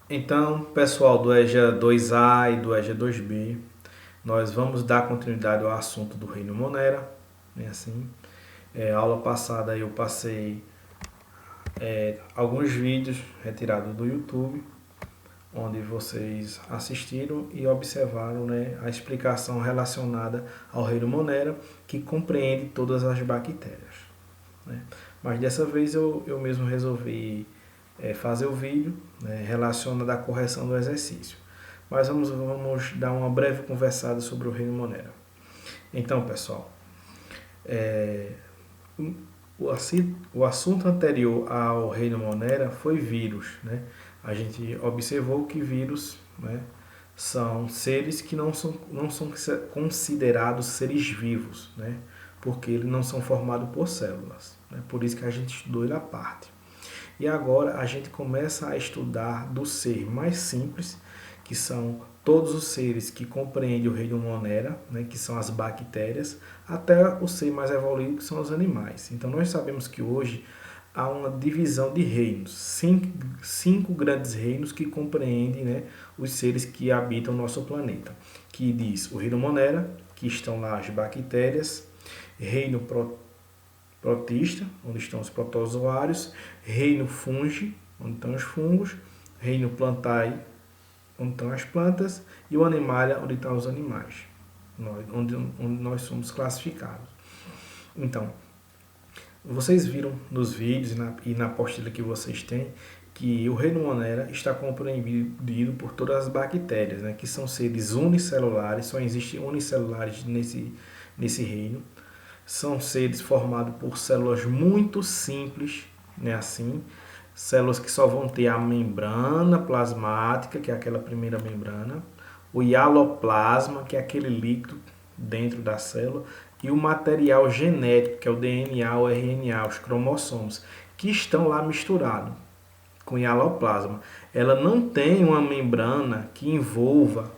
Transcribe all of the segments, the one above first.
Então, pessoal do EJA 2A e do EJA 2B, nós vamos dar continuidade ao assunto do reino Monera, né, assim. A aula passada eu passei alguns vídeos retirados do YouTube, onde vocês assistiram e observaram, né, a explicação relacionada ao reino Monera, que compreende todas as bactérias, né. Mas dessa vez eu mesmo resolvi fazer o vídeo, né, relacionado à correção do exercício. Mas vamos dar uma breve conversada sobre o reino Monera. Então, pessoal, o assunto anterior ao reino Monera foi vírus, né? A gente observou que vírus, né, são seres que não são considerados seres vivos, né? Porque eles não são formados por células, né? Por isso que a gente estudou ele à parte. E agora a gente começa a estudar do ser mais simples, que são todos os seres que compreendem o reino Monera, né, que são as bactérias, até o ser mais evoluído, que são os animais. Então nós sabemos que hoje há uma divisão de reinos, cinco grandes reinos que compreendem, né, os seres que habitam o nosso planeta, que diz o reino Monera, que estão lá as bactérias, reino protista, onde estão os protozoários, reino fungi, onde estão os fungos, reino plantae, onde estão as plantas, e o animalia, onde estão os animais, onde nós somos classificados. Então, vocês viram nos vídeos e na apostila que vocês têm que o reino Monera está compreendido por todas as bactérias, né, que são seres unicelulares, só existem unicelulares nesse reino. São seres formados por células muito simples, né, assim, células que só vão ter a membrana plasmática, que é aquela primeira membrana, o hialoplasma, que é aquele líquido dentro da célula, e o material genético, que é o DNA, o RNA, os cromossomos, que estão lá misturados com o hialoplasma. Ela não tem uma membrana que envolva,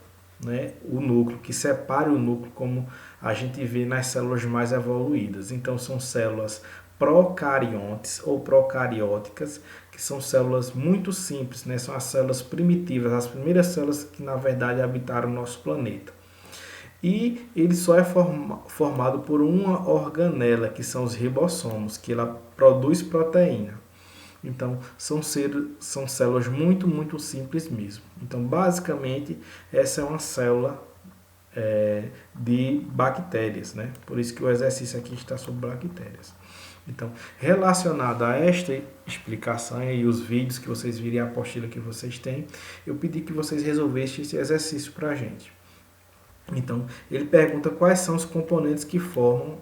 né, o núcleo, que separe o núcleo como a gente vê nas células mais evoluídas. Então são células procariontes ou procarióticas, que são células muito simples, né? São as células primitivas, as primeiras células que na verdade habitaram o nosso planeta. E ele só é formado por uma organela, que são os ribossomos, que ela produz proteína. Então, são células muito, muito simples mesmo. Então, basicamente, essa é uma célula de bactérias, né? Por isso que o exercício aqui está sobre bactérias. Então, relacionado a esta explicação e os vídeos que vocês viram e a apostila que vocês têm, eu pedi que vocês resolvessem esse exercício para a gente. Então, ele pergunta quais são os componentes que formam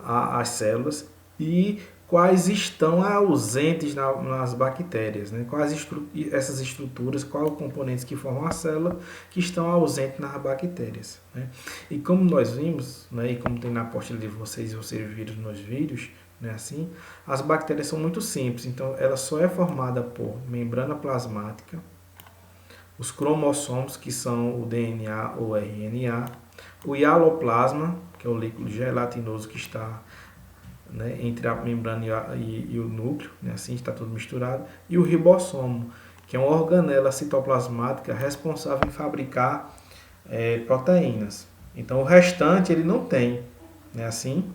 as células e quais estão ausentes nas bactérias, né? Quais essas estruturas, quais os componentes que formam a célula que estão ausentes nas bactérias, né? E como nós vimos, né, e como tem na apostila de vocês viram nos vídeos, né, assim, as bactérias são muito simples, então ela só é formada por membrana plasmática, os cromossomos, que são o DNA ou RNA, o hialoplasma, que é o líquido gelatinoso que está, né, entre a membrana e o núcleo, né, assim está tudo misturado, e o ribossomo, que é uma organela citoplasmática responsável em fabricar proteínas. Então o restante ele não tem, né, assim.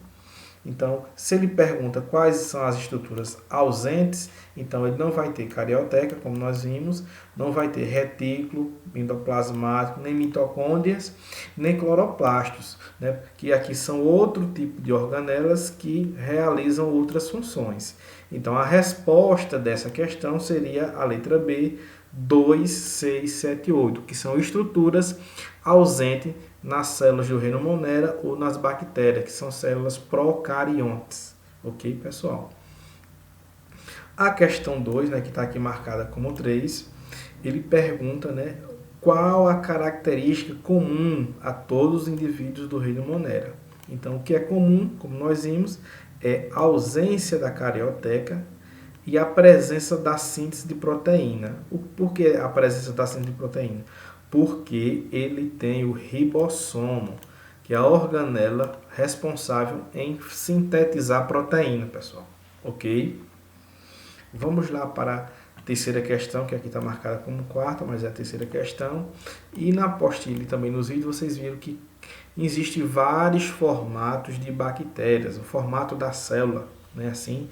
Então, se ele pergunta quais são as estruturas ausentes, então ele não vai ter carioteca, como nós vimos, não vai ter retículo endoplasmático, nem mitocôndrias, nem cloroplastos, né? Que aqui são outro tipo de organelas que realizam outras funções. Então, a resposta dessa questão seria a letra B, 2, 6, 7 e 8, que são estruturas ausentes nas células do reino Monera ou nas bactérias, que são células procariontes. Ok, pessoal? A questão 2, né, que está aqui marcada como 3, ele pergunta, né, qual a característica comum a todos os indivíduos do reino Monera. Então, o que é comum, como nós vimos, é a ausência da carioteca e a presença da síntese de proteína. Por que a presença da síntese de proteína? Porque ele tem o ribossomo, que é a organela responsável em sintetizar proteína, pessoal. Ok? Vamos lá para terceira questão, que aqui está marcada como quarta, mas é a terceira questão. E na apostila e também nos vídeos vocês viram que existem vários formatos de bactérias, o formato da célula, né, assim,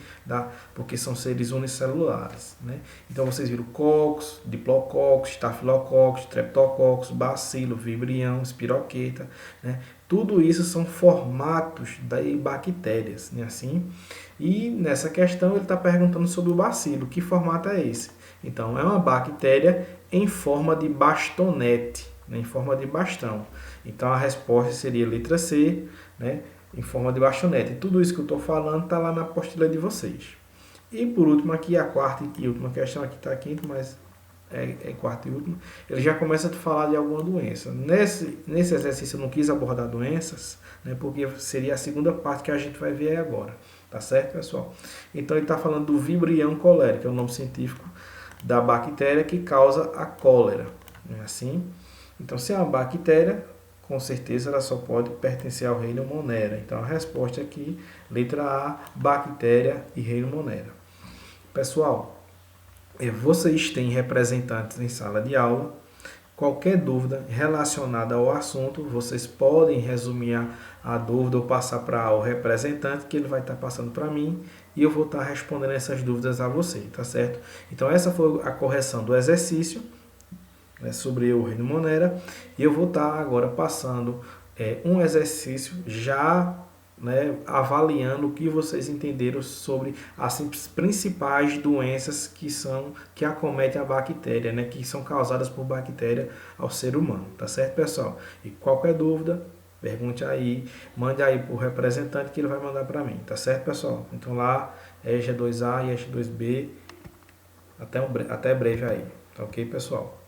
porque são seres unicelulares, né? Então vocês viram cocos, diplococos, estafilococos, streptococos, bacilo, vibrião, espiroqueta, né? Tudo isso são formatos de bactérias, né, assim. E nessa questão ele está perguntando sobre o bacilo, que formato é esse? Então é uma bactéria em forma de bastonete, né, em forma de bastão. Então a resposta seria letra C, né, em forma de bastonete. E tudo isso que eu estou falando está lá na apostila de vocês. E por último aqui, a quarta e última questão, aqui está a quinta, mas é quarta e última, ele já começa a falar de alguma doença. Nesse exercício eu não quis abordar doenças, né, porque seria a segunda parte que a gente vai ver agora. Tá certo, pessoal? Então ele está falando do Vibrião cholerae, que é o nome científico da bactéria que causa a cólera. Não é assim? Então, se é uma bactéria, com certeza ela só pode pertencer ao reino Monera. Então a resposta aqui, letra A, bactéria e reino Monera. Pessoal, vocês têm representantes em sala de aula. Qualquer dúvida relacionada ao assunto, vocês podem resumir a dúvida ou passar para o representante, que ele vai estar passando para mim, e eu vou estar respondendo essas dúvidas a você, tá certo? Então essa foi a correção do exercício, né, sobre o reino Monera, e eu vou estar agora passando um exercício já, né, avaliando o que vocês entenderam sobre as principais doenças que acometem a bactéria, né, que são causadas por bactéria ao ser humano, tá certo, pessoal? E qualquer dúvida, pergunte aí, mande aí para o representante que ele vai mandar para mim, tá certo, pessoal? Então lá, EJA 2A e EJA 2B, até breve aí, tá ok, pessoal?